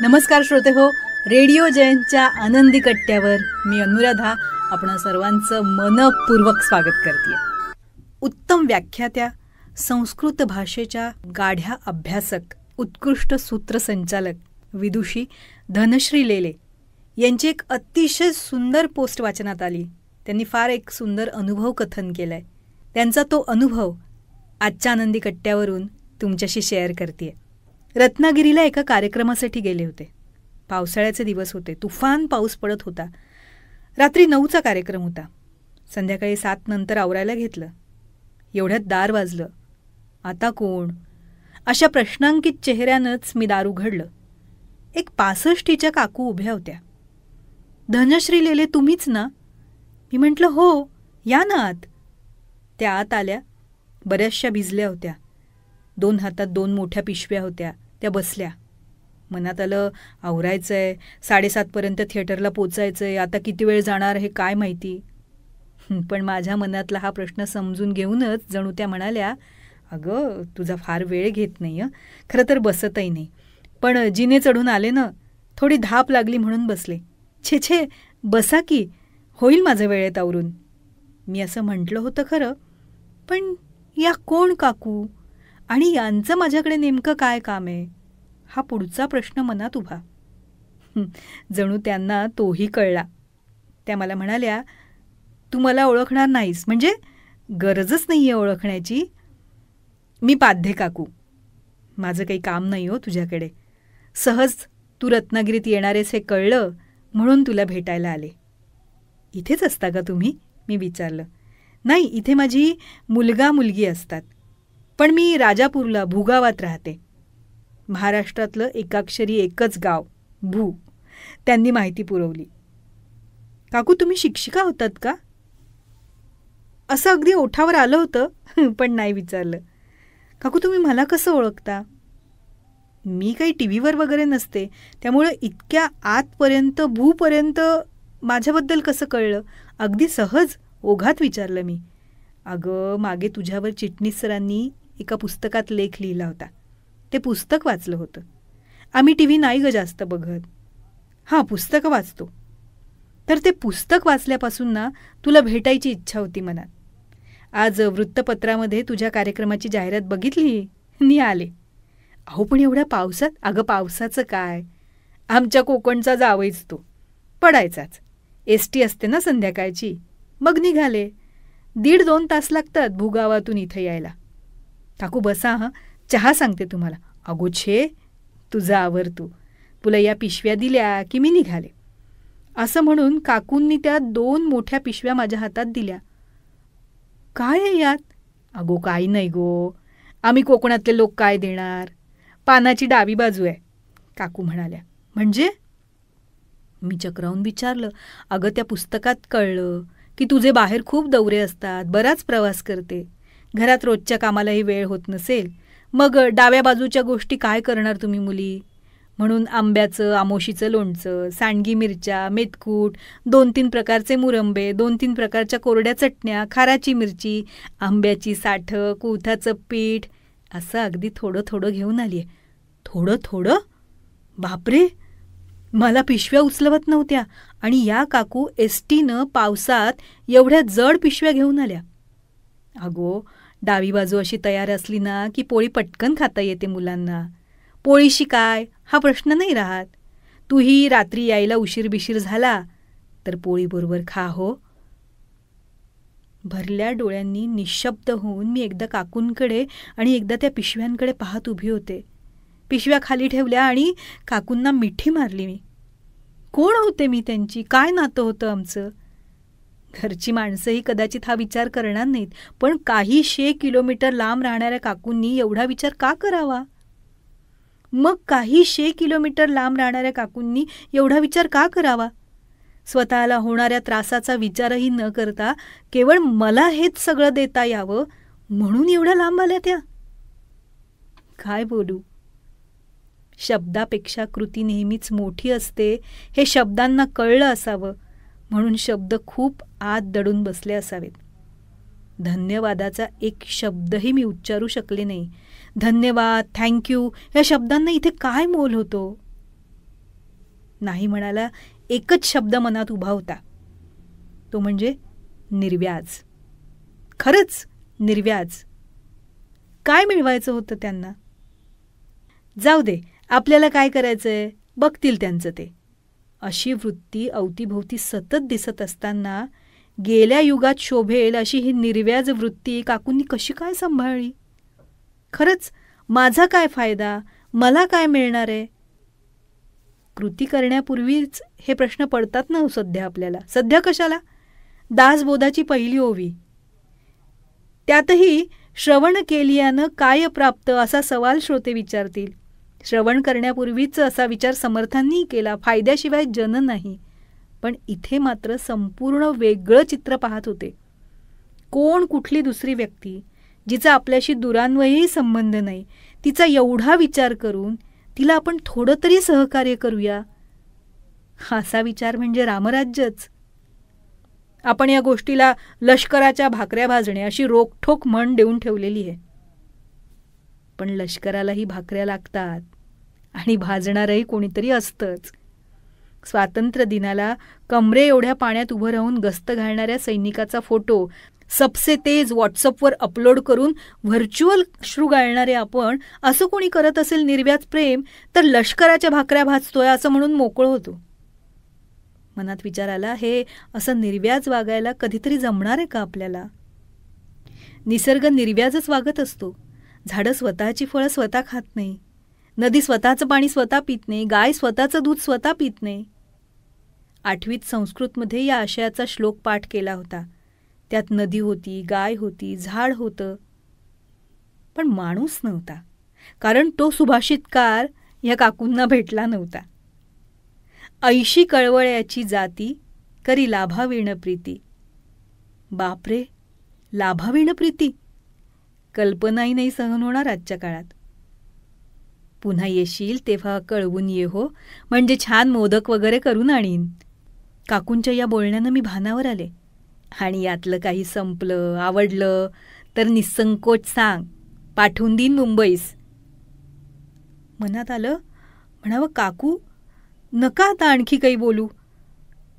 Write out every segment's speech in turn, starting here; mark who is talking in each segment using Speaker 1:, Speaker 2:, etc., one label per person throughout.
Speaker 1: नमस्कार श्रोते हो, रेडिओ जयंतच्या आनंदी कट्ट्यावर मी अनुराधा आपण सर्वांचं मनपूर्वक स्वागत करते. उत्तम व्याख्यात्या, संस्कृत भाषेच्या गाढ्या अभ्यासक, उत्कृष्ट सूत्रसंचालक, विदुषी धनश्री लेले यांची एक अतिशय सुंदर पोस्ट वाचनात आली. त्यांनी फार एक सुंदर अनुभव कथन केलंय. त्यांचा तो अनुभव आजच्या आनंदी कट्ट्यावरून तुमच्याशी शेअर करते. रत्नागिरीला एका कार्यक्रमासाठी गेले होते. पावसाळ्याचे दिवस होते. तुफान पाऊस पडत होता. रात्री 9चा कार्यक्रम होता. संध्याकाळी 7 नंतर आवरायला घेतलं. एवढ्यात दार वाजलं. आता कोण? अशा प्रश्नांकित चेहऱ्यानंच मी दार उघडलं. एक 65च्या काकू उभ्या होत्या. धनश्री लेले तुम्हीच ना? मी म्हटलं हो, या ना आत. त्या आत आल्या. बऱ्याचशा भिजल्या होत्या. 2 हातात 2 मोठ्या पिशव्या होत्या. त्या बसल्या. मनात आलं आवरायचंय, 7:30पर्यंत थिएटरला पोचायचंय, आता किती वेळ जाणार हे काय माहिती. पण माझ्या मनातला हा प्रश्न समजून घेऊनच जणू त्या म्हणाल्या, अगं तुझा फार वेळ घेत नाही हं, खरं तर बसतही नाही, पण जिने चढून आले ना, थोडी धाप लागली म्हणून बसले. छे छे, बसा की, होईल माझं वेळेत आवरून. मी असं म्हटलं होतं खरं, पण या कोण काकू आणि यांचं माझ्याकडे नेमकं काय काम आहे, हा पुढचा प्रश्न मनात उभा. जणू त्यांना तोही कळला. त्या मला म्हणाल्या, तू मला ओळखणार नाहीस म्हणजे गरजच नाही आहे ओळखण्याची. मी पाध्ये काकू. माझं काही काम नाही हो तुझ्याकडे. सहज तू रत्नागिरीत येणारेस हे कळलं म्हणून तुला भेटायला आले. इथेच असता का तुम्ही? मी विचारलं. नाही, इथे माझी मुलगा मुलगी असतात, पण मी राजापूरला भूगावात राहते. महाराष्ट्रातलं एकाक्षरी एकच गाव भू. त्यांनी माहिती पुरवली. काकू तुम्ही शिक्षिका होतात का? असं अगदी ओठावर आलं होतं, पण नाही विचारलं. काकू तुम्ही मला कसं ओळखता? मी काही टीव्हीवर वगैरे नसते, त्यामुळे इतक्या आतपर्यंत भूपर्यंत माझ्याबद्दल कसं कळलं? अगदी सहज ओघात विचारलं मी. अगं मागे तुझ्यावर चिटणीस सरांनी एका पुस्तकात लेख लिहिला होता. ते पुस्तक वाचलं होतं. आम्ही टीव्ही नाही ग जास्त बघत. हां, पुस्तकं वाचतो. तर ते पुस्तक वाचल्यापासून ना तुला भेटायची इच्छा होती मनात. आज वृत्तपत्रामध्ये तुझ्या कार्यक्रमाची जाहिरात बघितली, मी आले. अहो पण एवढ्या पावसात? अगं पावसाचं काय, आमच्या कोकणचा जावईच तो, पडायचाच. एसटी असते ना संध्याकाळची, मग निघाले. 1.5-2 तास लागतात भूगावातून इथं यायला. काकू बसा हां, चहा सांगते तुम्हाला. अगो छे, तुझं आवर तू, तुला या पिशव्या दिल्या की मी निघाले. असं म्हणून काकूंनी त्या 2 मोठ्या पिशव्या माझ्या हातात दिल्या. काय आहे यात? अगो काही नाही गो, आम्ही कोकणातले लोक काय देणार, पानाची डावी बाजू आहे, काकू म्हणाल्या. म्हणजे? मी चक्रावून विचारलं. अगं त्या पुस्तकात कळलं की तुझे बाहेर खूप दौरे असतात, बराच प्रवास करते, घरात रोजच्या कामालाही वेळ होत नसेल, मग डाव्या बाजूच्या गोष्टी काय करणार तुम्ही मुली, म्हणून आंब्याचं आमोशीचं लोणचं, सांडगी मिरच्या, मेथकूट, 2-3 प्रकारचे मुरंबे, 2-3 प्रकारच्या कोरड्या चटण्या, खाराची मिरची, आंब्याची साठं, कुळथाचं पीठ, असं अगदी थोडं थोडं घेऊन आली आहे. थोडं थोडं? बापरे, मला पिशव्या उचलवत नव्हत्या आणि या काकू एसटीनं पावसात एवढ्या जड पिशव्या घेऊन आल्या. अगो डावी बाजू अशी तयार असली ना की पोळी पटकन खाता येते मुलांना. पोळीशी काय हा प्रश्न नाही राहत. तूही रात्री यायला उशीर बिशीर झाला तर पोळीबरोबर खा हो. भरल्या डोळ्यांनी निशब्द होऊन मी एकदा काकूंकडे आणि एकदा त्या पिशव्यांकडे पाहत उभी होते. पिशव्या खाली ठेवल्या आणि काकूंना मिठी मारली मी. कोण होते मी त्यांची? काय नातं होतं आमचं? घरची माणसंही कदाचित हा विचार करणार नाहीत, पण काही 100 किलोमीटर लांब राहणाऱ्या काकूंनी एवढा विचार का करावा? मग काही 100 किलोमीटर लांब राहणाऱ्या काकूंनी एवढा विचार का करावा? स्वतःला होणाऱ्या त्रासाचा विचारही न करता केवळ मला हेच सगळं देता यावं म्हणून एवढ्या लांब आल्या त्या? काय बोलू? शब्दापेक्षा कृती नेहमीच मोठी असते हे शब्दांना कळलं असावं, म्हणून शब्द खूप आत दडून बसले असावेत. धन्यवादाचा एक शब्दही मी उच्चारू शकले नाही. धन्यवाद, थँक्यू या शब्दांना इथे काय मोल होतो? नाही म्हणायला एकच शब्द मनात उभा होता, तो म्हणजे निर्व्याज. खरंच निर्व्याज. काय मिळवायचं होतं त्यांना? जाऊ दे, आपल्याला काय करायचंय, बघतील त्यांचं ते. अशी वृत्ती अवतीभोवती सतत दिसत असताना गेल्या युगात शोभेल अशी ही निर्व्याज वृत्ती काकूंनी कशी काय सांभाळली? खरंच माझा काय फायदा, मला काय मिळणार आहे? कृती करण्यापूर्वीच हे प्रश्न पडतात ना सध्या आपल्याला. सध्या कशाला? दासबोधाची पहिली ओवी, त्यातही श्रवण केलियानं काय प्राप्त असा सवाल श्रोते विचारतील. श्रवण करण्यापूर्वीच असा विचार समर्थांनी केला, फायद्याशिवाय जन नाही. पण इथे मात्र संपूर्ण वेगळं चित्र पाहत होते. कोण कुठली दुसरी व्यक्ती जिचा आपल्याशी दुरान्वयही संबंध नाही, तिचा एवढा विचार करून तिला आपण थोडं तरी सहकार्य करूया, असा विचार म्हणजे रामराज्यच. आपण या गोष्टीला लष्कराच्या भाकऱ्या भाजणे अशी रोखठोक म्हण देऊन ठेवलेली आहे. पण लष्करालाही भाकऱ्या लागतात आणि भाजणारही कोणीतरी असतंच. स्वातंत्र्य दिनाला कमरे एवढ्या पाण्यात उभं राहून गस्त घालणाऱ्या सैनिकाचा फोटो सबसे तेज व्हॉट्सअपवर अपलोड करून व्हर्च्युअल अश्रू गाळणारे आपण असं कोणी करत असेल निर्व्याज प्रेम, तर लष्कराच्या भाकऱ्या भाजतोय असं म्हणून मोकळं होतो. मनात विचार आला, हे असं निर्व्याज वागायला कधीतरी जमणार आहे का आपल्याला? निसर्ग निर्व्याजच वागत असतो. झाडं स्वतःची फळं स्वतः खात नाही, नदी स्वतःचं पाणी स्वतः पित नाही, गाय स्वतःचं दूध स्वतः पित नाही. 8वीत संस्कृतमध्ये या आशयाचा श्लोक पाठ केला होता. त्यात नदी होती, गाय होती, झाड होतं, पण माणूस नव्हता. कारण तो सुभाषितकार या काकूंना भेटला नव्हता. ऐशी कळवळ्याची जाती करी लाभावीण प्रीती. बापरे, लाभावीण प्रीती कल्पनाही नाही सहन होणार आजच्या काळात. पुन्हा येशील तेव्हा कळवून ये हो, म्हणजे छान मोदक वगैरे करून आणीन. काकूंच्या या बोलण्यानं मी भानावर आले. आणि यातलं काही संपलं, आवडलं तर निसंकोच सांग, पाठवून देईन मुंबईस. मनात आलं, म्हणावं काकू नका आता आणखी काही बोलू.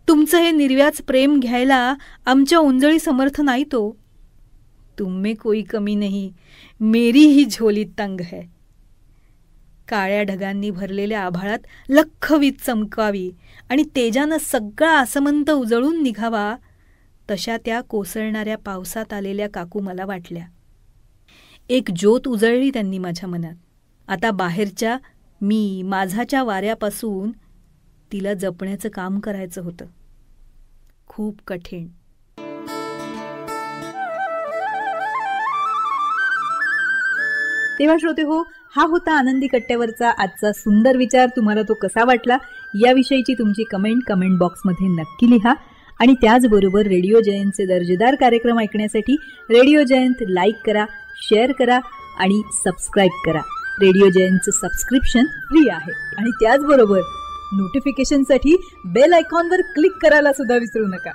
Speaker 1: तुमचं हे निर्व्याज प्रेम घ्यायला आमच्या उंजळी समर्थ नाही तो. तुम कोई कमी नहीं, मेरी ही झोली तंग है. काळ्या ढगांनी भरलेल्या आभाळात लख्ख वीज चमकावी आणि तेजानं सगळा आसमंत उजळून निघावा, तशा त्या कोसळणाऱ्या पावसात आलेल्या काकू मला वाटल्या. एक ज्योत उजळली त्यांनी माझ्या मनात. आता बाहेरच्या मी माझाच्या वाऱ्यापासून तिला जपण्याचं काम करायचं होतं. खूप कठीण. तेव्हा श्रोते हो, हा होता आनंदी कट्ट्यावरचा आजचा सुंदर विचार. तुम्हाला तो कसा वाटला याविषयीची तुमची कमेंट बॉक्समध्ये नक्की लिहा. आणि त्याचबरोबर रेडिओ जयंतचे दर्जेदार कार्यक्रम ऐकण्यासाठी रेडिओ जयंत लाईक करा, शेअर करा आणि सबस्क्राईब करा. रेडिओ जयंतचं सबस्क्रिप्शन फ्री आहे. आणि त्याचबरोबर नोटिफिकेशनसाठी बेल आयकॉनवर क्लिक करायला सुद्धा विसरू नका.